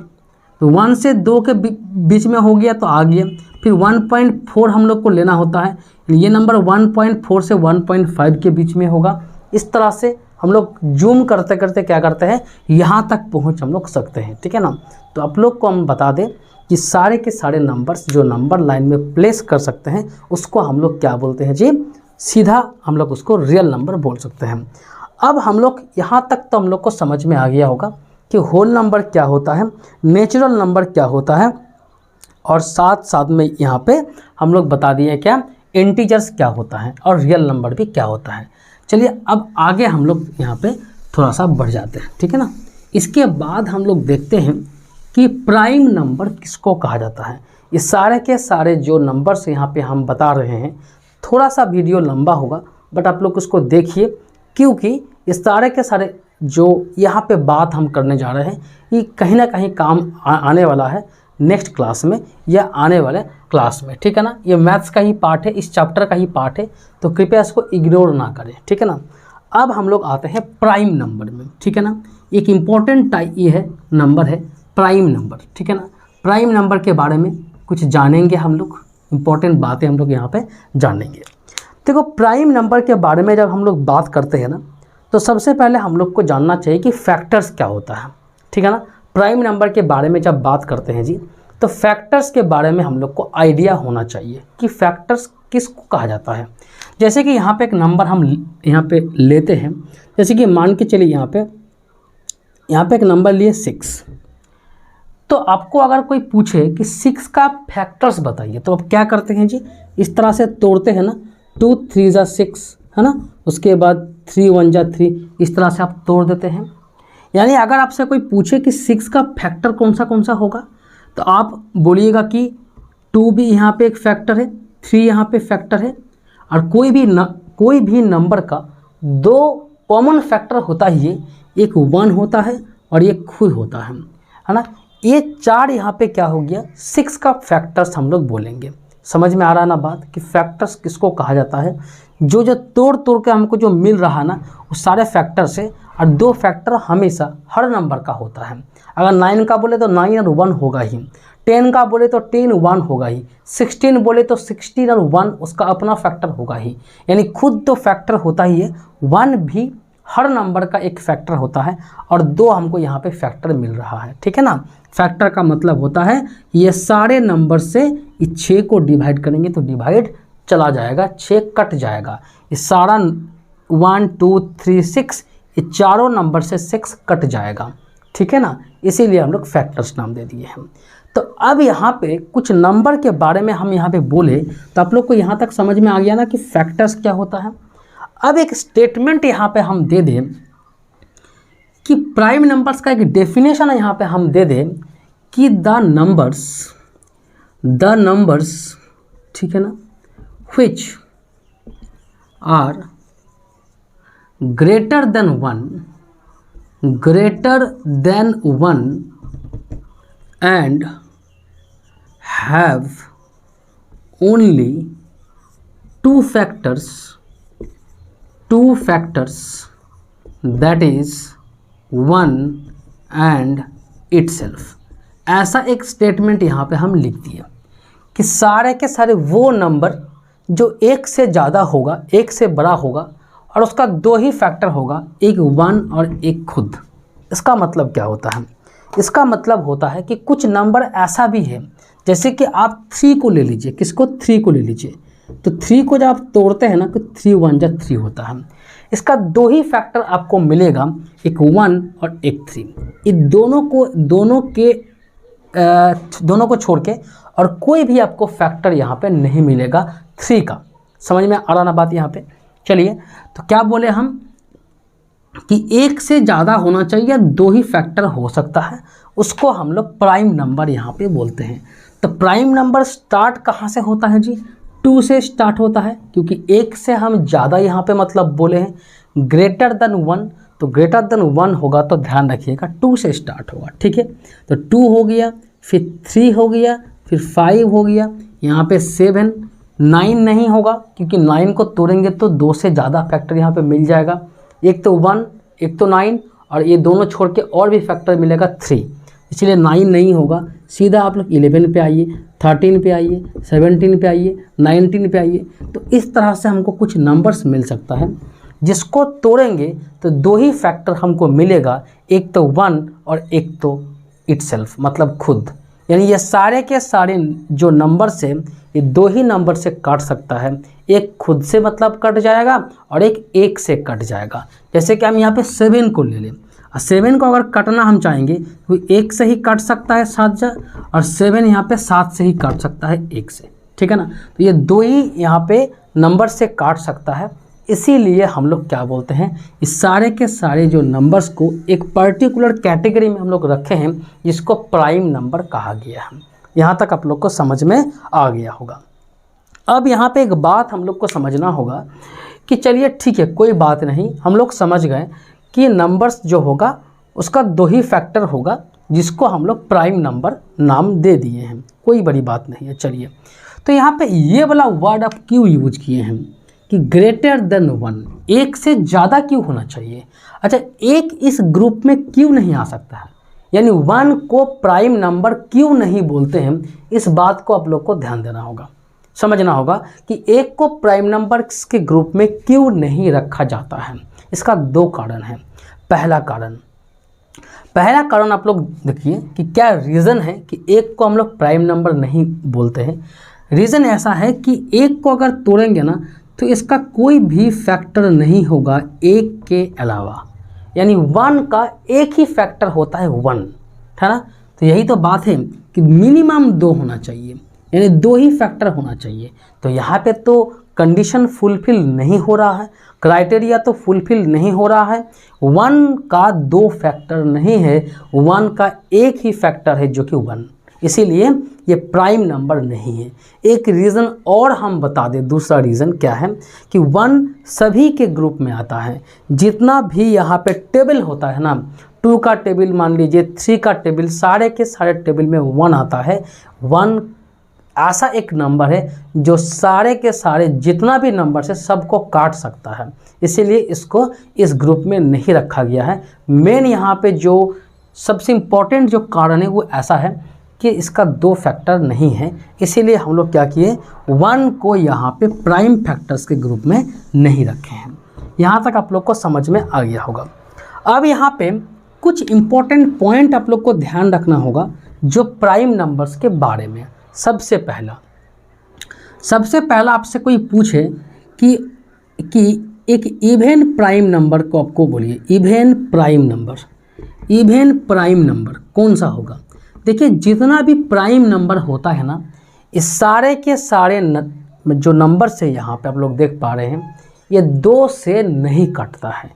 तो 1 से 2 के बीच में हो गया तो आ गया। फिर 1.4 हम लोग को लेना होता है, ये नंबर 1.4 से 1.5 के बीच में होगा। इस तरह से हम लोग जूम करते करते क्या करते हैं यहाँ तक पहुँच हम लोग सकते हैं, ठीक है ना। तो आप लोग को हम बता दें कि सारे के सारे नंबर्स जो नंबर लाइन में प्लेस कर सकते हैं उसको हम लोग क्या बोलते हैं जी, सीधा हम लोग उसको रियल नंबर बोल सकते हैं। अब हम लोग यहाँ तक तो हम लोग को समझ में आ गया होगा कि होल नंबर क्या होता है, नेचुरल नंबर क्या होता है, और साथ साथ में यहाँ पे हम लोग बता दिए क्या इंटीजर्स क्या होता है और रियल नंबर भी क्या होता है। चलिए अब आगे हम लोग यहाँ पे थोड़ा सा बढ़ जाते हैं, ठीक है ना। इसके बाद हम लोग देखते हैं कि प्राइम नंबर किसको कहा जाता है। ये सारे के सारे जो नंबर्स यहाँ पे हम बता रहे हैं, थोड़ा सा वीडियो लंबा होगा बट आप लोग उसको देखिए, क्योंकि ये सारे के सारे जो यहाँ पे बात हम करने जा रहे हैं ये कहीं ना कहीं काम आने वाला है नेक्स्ट क्लास में या आने वाले क्लास में, ठीक है ना। ये मैथ्स का ही पार्ट है, इस चैप्टर का ही पार्ट है, तो कृपया इसको इग्नोर ना करें, ठीक है ना। अब हम लोग आते हैं प्राइम नंबर में, ठीक है ना। एक इम्पॉर्टेंट टाइप ये है नंबर है प्राइम नंबर, ठीक है ना। प्राइम नंबर के बारे में कुछ जानेंगे हम लोग, इम्पॉर्टेंट बातें हम लोग यहाँ पे जानेंगे। देखो प्राइम नंबर के बारे में जब हम लोग बात करते हैं ना, तो सबसे पहले हम लोग को जानना चाहिए कि फैक्टर्स क्या होता है, ठीक है ना। प्राइम नंबर के बारे में जब बात करते हैं जी, तो फैक्टर्स के बारे में हम लोग को आइडिया होना चाहिए कि फैक्टर्स किसको कहा जाता है। जैसे कि यहाँ पे एक नंबर हम यहाँ पे लेते हैं, जैसे कि मान के चलिए यहाँ पे एक नंबर लिए 6, तो आपको अगर कोई पूछे कि 6 का फैक्टर्स बताइए, तो आप क्या करते हैं जी, इस तरह से तोड़ते हैं ना, 2 3 जा 6, है ना, उसके बाद 3 1 जा 3, इस तरह से आप तोड़ देते हैं। यानी अगर आपसे कोई पूछे कि 6 का फैक्टर कौन सा होगा, तो आप बोलिएगा कि 2 भी यहाँ पे एक फैक्टर है, 3 यहाँ पे फैक्टर है, और कोई भी नंबर का 2 कॉमन फैक्टर होता ही है, एक 1 होता है और एक खुद होता है ना। ये 4 यहाँ पे क्या हो गया 6 का फैक्टर्स हम लोग बोलेंगे। समझ में आ रहा ना बात कि फैक्टर्स किसको कहा जाता है, जो तोड़ के हमको जो मिल रहा ना वो सारे फैक्टर्स है, और 2 फैक्टर हमेशा हर नंबर का होता है। अगर 9 का बोले तो 9 और 1 होगा ही, 10 का बोले तो 10 1 होगा ही, 16 बोले तो 16 और 1 उसका अपना फैक्टर होगा ही। यानी खुद तो फैक्टर होता ही है, 1 भी हर नंबर का एक फैक्टर होता है, और 2 हमको यहाँ पे फैक्टर मिल रहा है, ठीक है ना। फैक्टर का मतलब होता है ये सारे नंबर से 6 को डिवाइड करेंगे तो डिवाइड चला जाएगा, 6 कट जाएगा। ये सारा 1 2 3 6 ये चारों नंबर से 6 कट जाएगा, ठीक है ना। इसीलिए हम लोग फैक्टर्स नाम दे दिए हैं। तो अब यहाँ पे कुछ नंबर के बारे में हम यहाँ पे बोले तो आप लोग को यहाँ तक समझ में आ गया ना कि फैक्टर्स क्या होता है। अब एक स्टेटमेंट यहाँ पे हम दे दें कि प्राइम नंबर्स का एक डेफिनेशन यहाँ पे हम दे दें कि द नंबर्स ठीक है ना, which are greater than 1 and have only two factors that is 1 and itself। ऐसा एक स्टेटमेंट यहाँ पे हम लिख दिए कि सारे के सारे वो नंबर जो एक से ज़्यादा होगा, एक से बड़ा होगा और उसका दो ही फैक्टर होगा, एक 1 और एक खुद। इसका मतलब क्या होता है? इसका मतलब होता है कि कुछ नंबर ऐसा भी है, जैसे कि आप 3 को ले लीजिए, किसको? 3 को ले लीजिए, तो 3 को जब आप तोड़ते हैं ना तो 3 1 जा 3 होता है। इसका दो ही फैक्टर आपको मिलेगा, एक 1 और एक 3। ये दोनों को छोड़ के और कोई भी आपको फैक्टर यहाँ पे नहीं मिलेगा 3 का। समझ में आ रहा ना बात यहाँ पे? चलिए, तो क्या बोले हम कि एक से ज़्यादा होना चाहिए, दो ही फैक्टर हो सकता है, उसको हम लोग प्राइम नंबर यहाँ पे बोलते हैं। तो प्राइम नंबर स्टार्ट कहाँ से होता है जी? 2 से स्टार्ट होता है, क्योंकि एक से हम ज़्यादा यहाँ पे मतलब बोले हैं। ग्रेटर देन 1, तो ग्रेटर देन 1 होगा तो ध्यान रखिएगा 2 से स्टार्ट होगा, ठीक है। तो 2 हो गया, फिर 3 हो गया, फिर 5 हो गया, यहाँ पे 7, 9 नहीं होगा क्योंकि 9 को तोड़ेंगे तो 2 से ज़्यादा फैक्टर यहाँ पे मिल जाएगा। एक तो 1, एक तो 9, और ये दोनों छोड़ के और भी फैक्टर मिलेगा 3, इसलिए 9 नहीं होगा। सीधा आप लोग 11 पे आइए, 13 पे आइए, 17 पे आइए, 19 पे आइए। तो इस तरह से हमको कुछ नंबर्स मिल सकता है जिसको तोड़ेंगे तो दो ही फैक्टर हमको मिलेगा, एक तो 1 और एक तो इटसेल्फ मतलब खुद। यानी ये सारे के सारे जो नंबर से, ये दो ही नंबर से काट सकता है। एक खुद से मतलब कट जाएगा और एक से कट जाएगा। जैसे कि हम यहाँ पे 7 को ले लें, 7 को अगर कटना हम चाहेंगे तो 1 से ही काट सकता है 7 जा, और 7 यहाँ पे 7 से ही काट सकता है 1 से, ठीक है ना। तो ये दो ही यहाँ पे नंबर से काट सकता है, इसीलिए हम लोग क्या बोलते हैं, इस सारे के सारे जो नंबर्स को एक पर्टिकुलर कैटेगरी में हम लोग रखे हैं जिसको प्राइम नंबर कहा गया है। यहाँ तक आप लोग को समझ में आ गया होगा। अब यहाँ पे एक बात हम लोग को समझना होगा कि चलिए ठीक है, कोई बात नहीं, हम लोग समझ गए कि नंबर्स जो होगा उसका दो ही फैक्टर होगा जिसको हम लोग प्राइम नंबर नाम दे दिए हैं, कोई बड़ी बात नहीं है। चलिए, तो यहाँ पे ये वाला वर्ड आप क्यों यूज किए हैं कि ग्रेटर देन 1, एक से ज़्यादा क्यों होना चाहिए? अच्छा, एक इस ग्रुप में क्यों नहीं आ सकता है, यानी 1 को प्राइम नंबर क्यों नहीं बोलते हैं, इस बात को आप लोग को ध्यान देना होगा, समझना होगा कि एक को प्राइम नंबर के ग्रुप में क्यों नहीं रखा जाता है। इसका दो कारण है। पहला कारण आप लोग देखिए कि क्या रीज़न है कि एक को हम लोग प्राइम नंबर नहीं बोलते हैं। रीज़न ऐसा है कि एक को अगर तोड़ेंगे ना तो इसका कोई भी फैक्टर नहीं होगा एक के अलावा, यानी 1 का एक ही फैक्टर होता है 1, है ना। तो यही तो बात है कि मिनिमम 2 होना चाहिए, यानी 2 ही फैक्टर होना चाहिए। तो यहाँ पे तो कंडीशन फुलफिल नहीं हो रहा है, क्राइटेरिया तो फुलफिल नहीं हो रहा है। 1 का 2 फैक्टर नहीं है, 1 का एक ही फैक्टर है जो कि 1, इसीलिए ये प्राइम नंबर नहीं है। एक रीज़न और हम बता दें, दूसरा रीज़न क्या है कि 1 सभी के ग्रुप में आता है। जितना भी यहाँ पे टेबल होता है ना, 2 का टेबल मान लीजिए, 3 का टेबल, सारे के सारे टेबल में 1 आता है। 1 ऐसा एक नंबर है जो सारे के सारे जितना भी नंबर से सबको काट सकता है, इसीलिए इसको इस ग्रुप में नहीं रखा गया है। मेन यहाँ पे जो सबसे इम्पोर्टेंट जो कारण है वो ऐसा है कि इसका 2 फैक्टर नहीं है, इसीलिए हम लोग क्या किए, 1 को यहाँ पे प्राइम फैक्टर्स के ग्रुप में नहीं रखे हैं। यहाँ तक आप लोग को समझ में आ गया होगा। अब यहाँ पे कुछ इम्पोर्टेंट पॉइंट आप लोग को ध्यान रखना होगा जो प्राइम नंबर्स के बारे में। सबसे पहला आपसे कोई पूछे कि एक इवन प्राइम नंबर को आपको बोलिए, इवन प्राइम नंबर कौन सा होगा? देखिए, जितना भी प्राइम नंबर होता है ना, इस सारे के सारे जो नंबर से यहाँ पे आप लोग देख पा रहे हैं, ये 2 से नहीं कटता है।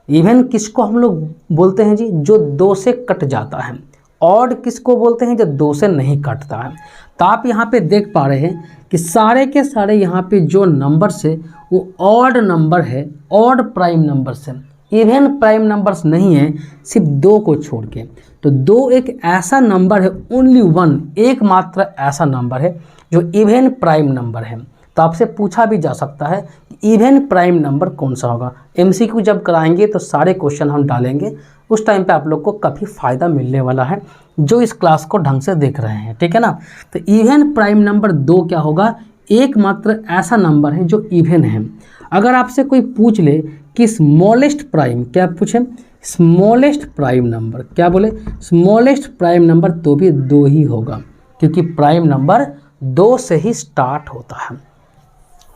इवन किसको हम लोग बोलते हैं जी? जो 2 से कट जाता है। ऑड किसको बोलते हैं? जो 2 से नहीं कटता है। तो आप यहाँ पे देख पा रहे हैं कि सारे के सारे यहाँ पे जो नंबर्स है वो ऑड नंबर है, ऑड प्राइम नंबर्स है, इवन प्राइम नंबर्स नहीं है, सिर्फ 2 को छोड़ के। तो 2 एक ऐसा नंबर है, ओनली 1 एकमात्र ऐसा नंबर है जो इवन प्राइम नंबर है। तो आपसे पूछा भी जा सकता है कि इवन प्राइम नंबर कौन सा होगा। MCQ जब कराएंगे तो सारे क्वेश्चन हम डालेंगे, उस टाइम पे आप लोग को काफ़ी फ़ायदा मिलने वाला है जो इस क्लास को ढंग से देख रहे हैं, ठीक है ना। तो इवन प्राइम नंबर 2 क्या होगा? एकमात्र ऐसा नंबर है जो इवन है। अगर आपसे कोई पूछ ले कि स्मॉलेस्ट प्राइम, क्या पूछे, स्मॉलेस्ट प्राइम नंबर, क्या बोले, स्मॉलेस्ट प्राइम नंबर, तो भी 2 ही होगा, क्योंकि प्राइम नंबर 2 से ही स्टार्ट होता है,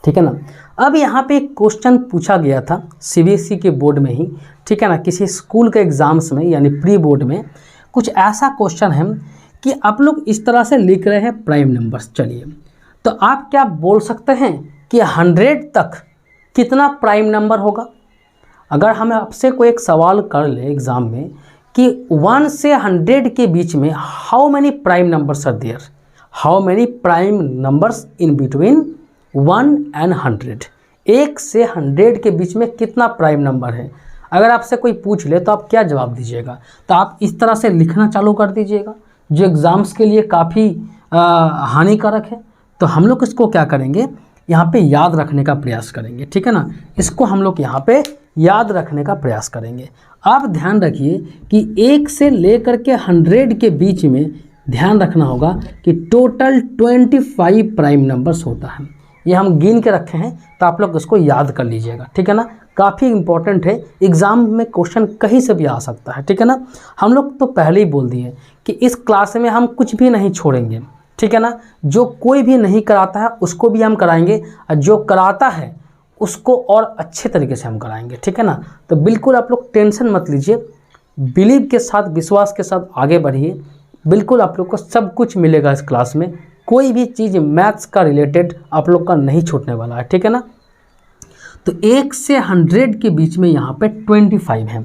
ठीक है ना। अब यहाँ पे एक क्वेश्चन पूछा गया था सीबीएसई के बोर्ड में ही, ठीक है ना, किसी स्कूल के एग्ज़ाम्स में यानी प्री बोर्ड में कुछ ऐसा क्वेश्चन है कि आप लोग इस तरह से लिख रहे हैं प्राइम नंबर्स। चलिए, तो आप क्या बोल सकते हैं कि 100 तक कितना प्राइम नंबर होगा। अगर हमें आपसे कोई एक सवाल कर ले एग्ज़ाम में कि 1 से 100 के बीच में how many prime numbers are there, how many prime numbers in between 1 and 100, 1 से 100 के बीच में कितना प्राइम नंबर है। अगर आपसे कोई पूछ ले तो आप क्या जवाब दीजिएगा। तो आप इस तरह से लिखना चालू कर दीजिएगा, जो एग्ज़ाम्स के लिए काफ़ी हानिकारक है। तो हम लोग इसको क्या करेंगे, यहाँ पे याद रखने का प्रयास करेंगे, ठीक है ना। इसको हम लोग यहाँ पे याद रखने का प्रयास करेंगे। आप ध्यान रखिए कि 1 से लेकर के 100 के बीच में ध्यान रखना होगा कि टोटल 25 प्राइम नंबर्स होता है। ये हम गिन के रखे हैं, तो आप लोग उसको याद कर लीजिएगा, ठीक है ना। काफ़ी इंपॉर्टेंट है, एग्ज़ाम में क्वेश्चन कहीं से भी आ सकता है, ठीक है ना। हम लोग तो पहले ही बोल दिए कि इस क्लास में हम कुछ भी नहीं छोड़ेंगे, ठीक है ना। जो कोई भी नहीं कराता है उसको भी हम कराएंगे, और जो कराता है उसको और अच्छे तरीके से हम कराएंगे, ठीक है ना। तो बिल्कुल आप लोग टेंशन मत लीजिए, बिलीव के साथ, विश्वास के साथ आगे बढ़िए। बिल्कुल आप लोग को सब कुछ मिलेगा इस क्लास में, कोई भी चीज़ मैथ्स का रिलेटेड आप लोग का नहीं छूटने वाला है, ठीक है ना। तो 1 से 100 के बीच में यहाँ पे 25 है।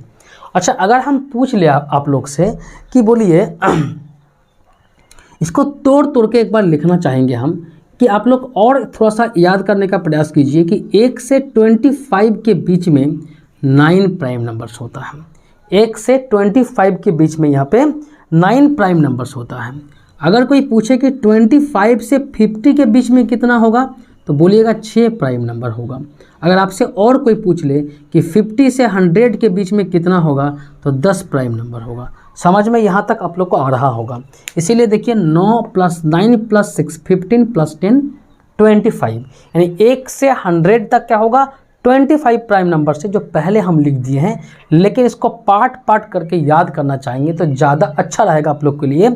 अच्छा, अगर हम पूछ ले आप लोग से कि बोलिए इसको तोड़ तोड़ के एक बार लिखना चाहेंगे हम, कि आप लोग और थोड़ा सा याद करने का प्रयास कीजिए कि 1 से 25 के बीच में 9 प्राइम नंबर्स होता है। 1 से 25 के बीच में यहाँ पे 9 प्राइम नंबर्स होता है। अगर कोई पूछे कि 25 से 50 के बीच में कितना होगा, तो बोलिएगा 6 प्राइम नंबर होगा। अगर आपसे और कोई पूछ ले कि 50 से 100 के बीच में कितना होगा, तो 10 प्राइम नंबर होगा। समझ में यहाँ तक आप लोग को आ रहा होगा। इसीलिए देखिए 9 + 9 + 6 15 + 10 25, यानी 1 से 100 तक क्या होगा, 25 प्राइम नंबर से, जो पहले हम लिख दिए हैं। लेकिन इसको पार्ट पार्ट करके याद करना चाहेंगे तो ज़्यादा अच्छा रहेगा आप लोग के लिए।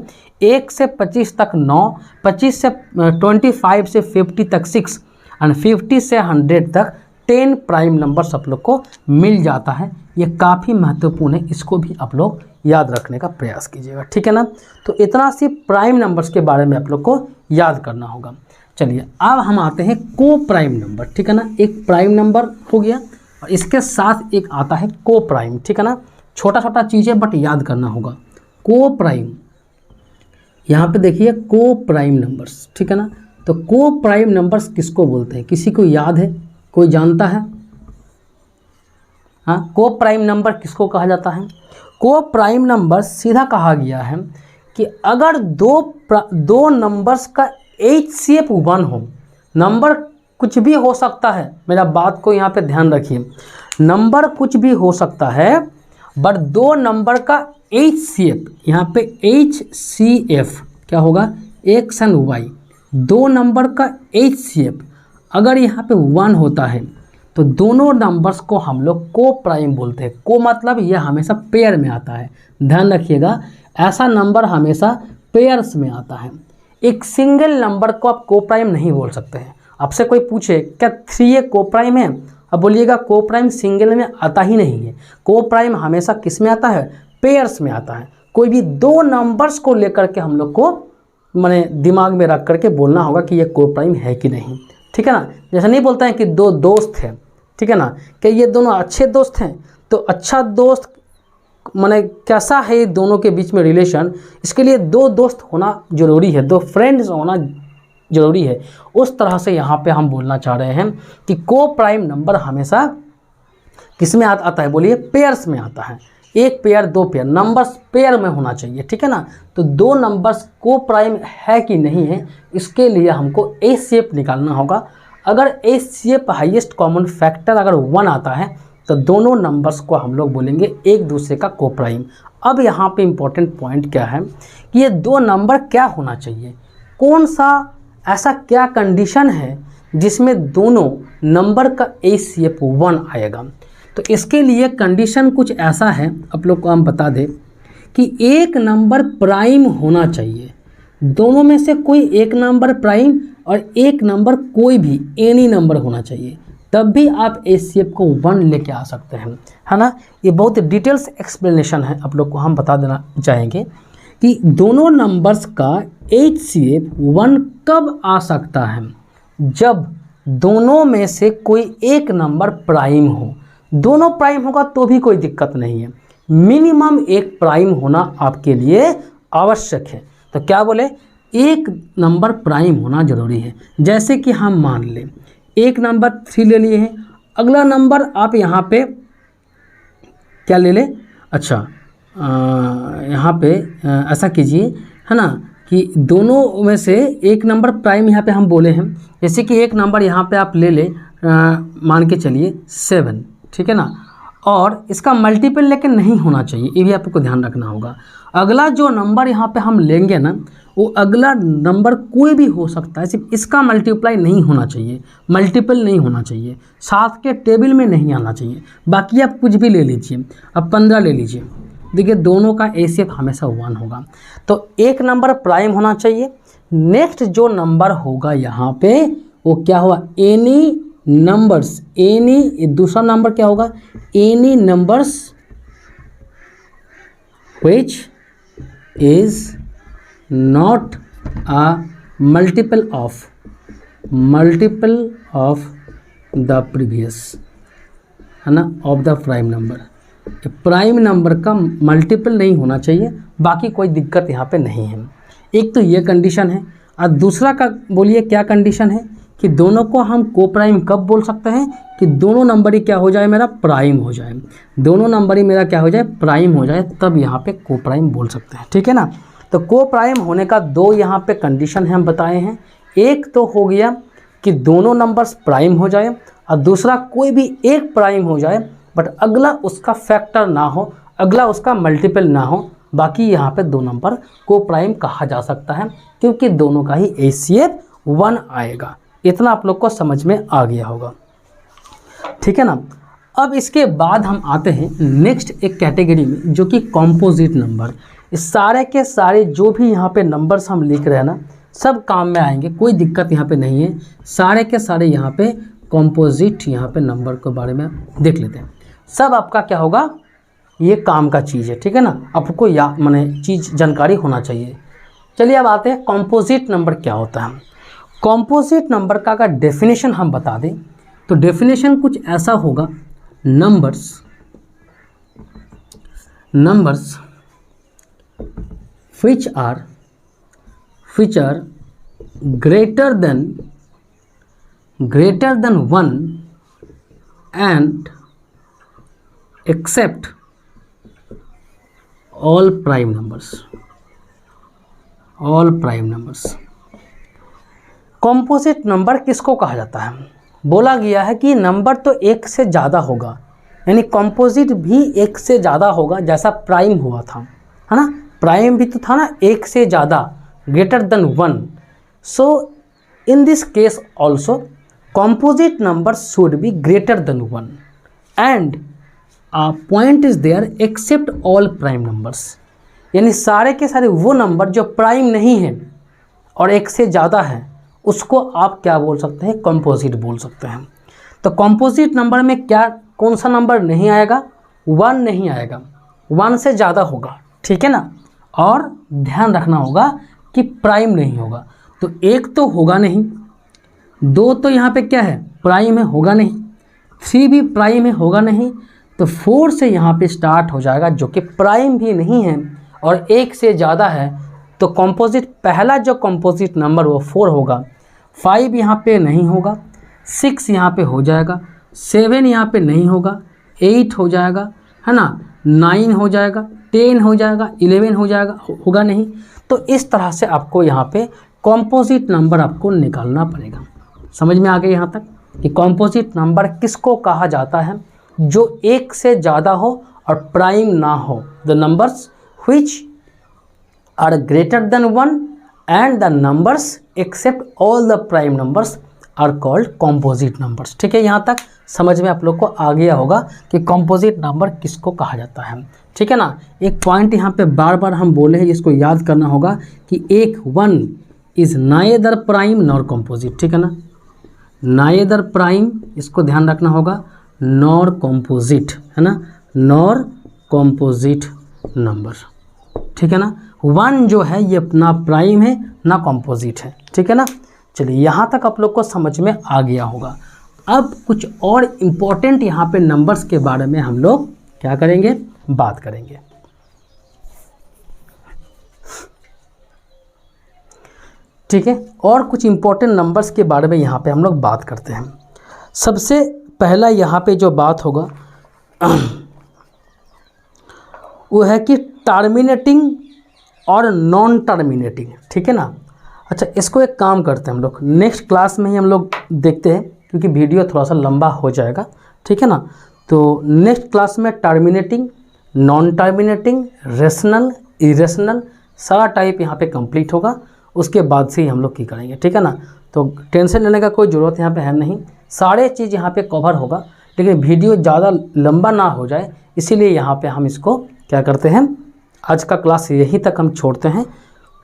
1 से 25 तक 9, 25 से 25 से 50 तक 6, और 50 से 100 तक 10 प्राइम नंबर्स आप लोग को मिल जाता है। ये काफ़ी महत्वपूर्ण है, इसको भी आप लोग याद रखने का प्रयास कीजिएगा, ठीक है ना। तो इतना सी प्राइम नंबर्स के बारे में आप लोग को याद करना होगा। चलिए, अब हम आते हैं को प्राइम नंबर, ठीक है ना। एक प्राइम नंबर हो गया और इसके साथ एक आता है को प्राइम, ठीक है ना। छोटा छोटा चीज़ें बट याद करना होगा। को प्राइम, यहाँ पे देखिए को प्राइम नंबर्स, ठीक है ना। तो को प्राइम नंबर्स किसको बोलते हैं, किसी को याद है, कोई जानता है? हाँ, को प्राइम नंबर किसको कहा जाता है? को प्राइम नंबर सीधा कहा गया है कि अगर दो नंबर्स का HCF 1 हो, नंबर कुछ भी हो सकता है, मेरा बात को यहाँ पे ध्यान रखिए, नंबर कुछ भी हो सकता है, बट 2 नंबर का HCF, यहाँ पे HCF क्या होगा, X and Y, 2 नंबर का HCF अगर यहाँ पे 1 होता है तो दोनों नंबर्स को हम लोग को प्राइम बोलते हैं। को मतलब यह हमेशा पेयर में आता है, ध्यान रखिएगा, ऐसा नंबर हमेशा पेयर्स में आता है। एक सिंगल नंबर को आप को प्राइम नहीं बोल सकते हैं। आपसे कोई पूछे क्या 3A को प्राइम है, अब बोलिएगा को प्राइम सिंगल में आता ही नहीं है। को प्राइम हमेशा किस में आता है, पेयर्स में आता है। कोई भी 2 नंबर्स को लेकर के हम लोग को माने दिमाग में रख करके बोलना होगा कि ये को प्राइम है कि नहीं, ठीक है ना। जैसे नहीं बोलते हैं कि 2 दोस्त हैं, ठीक है ना, कि ये दोनों अच्छे दोस्त हैं, तो अच्छा दोस्त माने कैसा है ये दोनों के बीच में रिलेशन, इसके लिए 2 दोस्त होना ज़रूरी है, 2 फ्रेंड्स होना ज़रूरी है। उस तरह से यहाँ पे हम बोलना चाह रहे हैं कि को प्राइम नंबर हमेशा किस में आता है, बोलिए पेयर्स में आता है। 1 पेयर 2 पेयर, नंबर्स पेयर में होना चाहिए, ठीक है ना। तो 2 नंबर्स को प्राइम है कि नहीं है, इसके लिए हमको HCF निकालना होगा। अगर HCF हाईएस्ट कॉमन फैक्टर अगर 1 आता है तो दोनों नंबर्स को हम लोग बोलेंगे एक दूसरे का को प्राइम। अब यहाँ पे इम्पोर्टेंट पॉइंट क्या है कि ये 2 नंबर क्या होना चाहिए, कौन सा ऐसा क्या कंडीशन है जिसमें दोनों नंबर का HCF 1 आएगा। तो इसके लिए कंडीशन कुछ ऐसा है, आप लोग को हम बता दें कि एक नंबर प्राइम होना चाहिए, दोनों में से कोई एक नंबर प्राइम और एक नंबर कोई भी एनी नंबर होना चाहिए, तब भी आप HCF को 1 लेके आ सकते हैं, है ना। ये बहुत डिटेल्स एक्सप्लेनेशन है, आप लोग को हम बता देना चाहेंगे कि दोनों नंबर्स का HCF 1 कब आ सकता है, जब दोनों में से कोई एक नंबर प्राइम हो। दोनों प्राइम होगा तो भी कोई दिक्कत नहीं है, मिनिमम एक प्राइम होना आपके लिए आवश्यक है। तो क्या बोले, एक नंबर प्राइम होना जरूरी है। जैसे कि हम मान लें एक नंबर 3 ले लिए हैं, अगला नंबर आप यहाँ पे क्या ले लें, अच्छा यहाँ पे ऐसा कीजिए, है ना, कि दोनों में से एक नंबर प्राइम यहाँ पे हम बोले हैं। जैसे कि एक नंबर यहाँ पे आप ले ले, मान के चलिए 7, ठीक है ना, और इसका मल्टीपल लेकिन नहीं होना चाहिए, ये भी आपको ध्यान रखना होगा। अगला जो नंबर यहाँ पे हम लेंगे ना, वो अगला नंबर कोई भी हो सकता है, सिर्फ इसका मल्टीप्लाई नहीं होना चाहिए, मल्टीपल नहीं होना चाहिए, 7 के टेबल में नहीं आना चाहिए। बाकी आप कुछ भी ले लीजिए, अब 15 ले लीजिए, देखिए दोनों का HCF हमेशा 1 होगा। तो एक नंबर प्राइम होना चाहिए। नेक्स्ट जो नंबर होगा यहाँ पे वो क्या हुआ, एनी नंबर्स, एनी, दूसरा नंबर क्या होगा, any numbers which is not a multiple of the previous, है ना, of the prime number. Prime number का मल्टीपल नहीं होना चाहिए, बाकी कोई दिक्कत यहाँ पे नहीं है। एक तो ये कंडीशन है, और दूसरा का बोलिए क्या कंडीशन है कि दोनों को हम को प्राइम कब बोल सकते हैं, कि दोनों नंबर ही क्या हो जाए, मेरा प्राइम हो जाए, दोनों नंबर ही मेरा क्या हो जाए, प्राइम हो जाए, तब यहाँ पे को प्राइम बोल सकते हैं, ठीक है ना। तो को प्राइम होने का 2 यहाँ पे कंडीशन है, हम बताए हैं। एक तो हो गया कि दोनों नंबर्स प्राइम हो जाए, और दूसरा कोई भी एक प्राइम हो जाए बट अगला उसका फैक्टर ना हो, अगला उसका मल्टीपल ना हो, बाकी यहाँ पे 2 नंबर को प्राइम कहा जा सकता है, क्योंकि दोनों का ही HCF 1 आएगा। इतना आप लोग को समझ में आ गया होगा, ठीक है ना। अब इसके बाद हम आते हैं नेक्स्ट एक कैटेगरी में, जो कि कॉम्पोजिट नंबर। इस सारे के सारे जो भी यहाँ पे नंबर्स हम लिख रहे हैं ना, सब काम में आएंगे, कोई दिक्कत यहाँ पे नहीं है। सारे के सारे यहाँ पे कॉम्पोजिट यहाँ पे नंबर के बारे में देख लेते हैं। सब आपका क्या होगा, ये काम का चीज़ है, ठीक है ना, आपको याद माने चीज़ जानकारी होना चाहिए। चलिए अब आते हैं कॉम्पोजिट नंबर क्या होता है। कॉम्पोजिट नंबर का अगर डेफिनेशन हम बता दें तो डेफिनेशन कुछ ऐसा होगा, numbers which are greater than 1 and except all prime numbers। Composite number किसको कहा जाता है, बोला गया है कि नंबर तो एक से ज़्यादा होगा, यानी कॉम्पोजिट भी एक से ज़्यादा होगा, जैसा प्राइम हुआ था, है ना, प्राइम भी तो था ना, एक से ज़्यादा, greater than 1। So in this case also composite number should be greater than 1 and a point is there except all prime numbers। यानी सारे के सारे वो नंबर जो प्राइम नहीं है और एक से ज़्यादा है, उसको आप क्या बोल सकते हैं, कंपोजिट बोल सकते हैं। तो कंपोजिट नंबर में क्या, कौन सा नंबर नहीं आएगा, 1 नहीं आएगा, 1 से ज़्यादा होगा, ठीक है ना। और ध्यान रखना होगा कि प्राइम नहीं होगा। तो एक तो होगा नहीं, 2 तो यहाँ पे क्या है, प्राइम है, होगा नहीं, 3 भी प्राइम है, होगा नहीं, तो 4 से यहाँ पे स्टार्ट हो जाएगा, जो कि प्राइम भी नहीं है और एक से ज़्यादा है। तो कंपोजिट, पहला जो कंपोजिट नंबर वो 4 होगा, 5 यहाँ पे नहीं होगा, 6 यहाँ पे हो जाएगा, 7 यहाँ पे नहीं होगा, 8 हो जाएगा, है ना, 9 हो जाएगा, 10 हो जाएगा, 11 हो जाएगा, होगा नहीं। तो इस तरह से आपको यहाँ पे कंपोजिट नंबर आपको निकालना पड़ेगा। समझ में आ गया यहाँ तक कि कंपोजिट नंबर किसको कहा जाता है, जो एक से ज़्यादा हो और प्राइम ना हो। The numbers which are greater than 1 and the numbers except all the prime numbers are called composite numbers. ठीक है, यहाँ तक समझ में आप लोग को आ गया होगा कि कॉम्पोजिट नंबर किसको कहा जाता है। ठीक है ना, एक पॉइंट यहाँ पे बार बार हम बोले हैं जिसको याद करना होगा कि एक 1 is neither prime nor composite. ठीक है ना, नाइदर प्राइम, इसको ध्यान रखना होगा, नॉर कॉम्पोजिट, है ना, नॉर कॉम्पोजिट नंबर। ठीक है ना, 1 जो है ये ना प्राइम है ना कॉम्पोजिट है। ठीक है ना, चलिए यहाँ तक आप लोग को समझ में आ गया होगा। अब कुछ और इम्पोर्टेंट यहाँ पे नंबर्स के बारे में हम लोग क्या करेंगे, बात करेंगे। ठीक है, और कुछ इम्पोर्टेंट नंबर्स के बारे में यहाँ पे हम लोग बात करते हैं। सबसे पहला यहाँ पे जो बात होगा वो है कि टर्मिनेटिंग और नॉन टर्मिनेटिंग। ठीक है ना, अच्छा इसको एक काम करते हैं हम लोग, नेक्स्ट क्लास में ही हम लोग देखते हैं क्योंकि वीडियो थोड़ा सा लंबा हो जाएगा। ठीक है ना, तो नेक्स्ट क्लास में terminating, non terminating, rational, irrational सारा टाइप यहाँ पे कंप्लीट होगा, उसके बाद से ही हम लोग की करेंगे। ठीक है ना, तो टेंशन लेने का कोई ज़रूरत यहाँ पे है नहीं, सारे चीज़ यहाँ पे कवर होगा, लेकिन वीडियो ज़्यादा लंबा ना हो जाए इसीलिए यहाँ पे हम इसको क्या करते हैं, आज का क्लास यहीं तक हम छोड़ते हैं।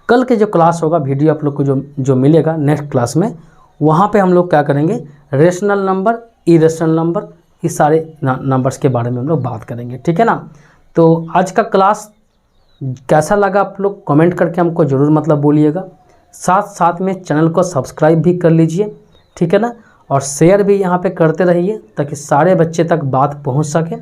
कल के जो क्लास होगा वीडियो आप लोग को जो मिलेगा नेक्स्ट क्लास में, वहाँ पे हम लोग क्या करेंगे, रेशनल नंबर, इरेशनल नंबर, इस सारे नंबर्स के बारे में हम लोग बात करेंगे। ठीक है ना, तो आज का क्लास कैसा लगा आप लोग कमेंट करके हमको ज़रूर मतलब बोलिएगा। साथ साथ में चैनल को सब्सक्राइब भी कर लीजिए। ठीक है ना, और शेयर भी यहाँ पे करते रहिए ताकि सारे बच्चे तक बात पहुँच सके।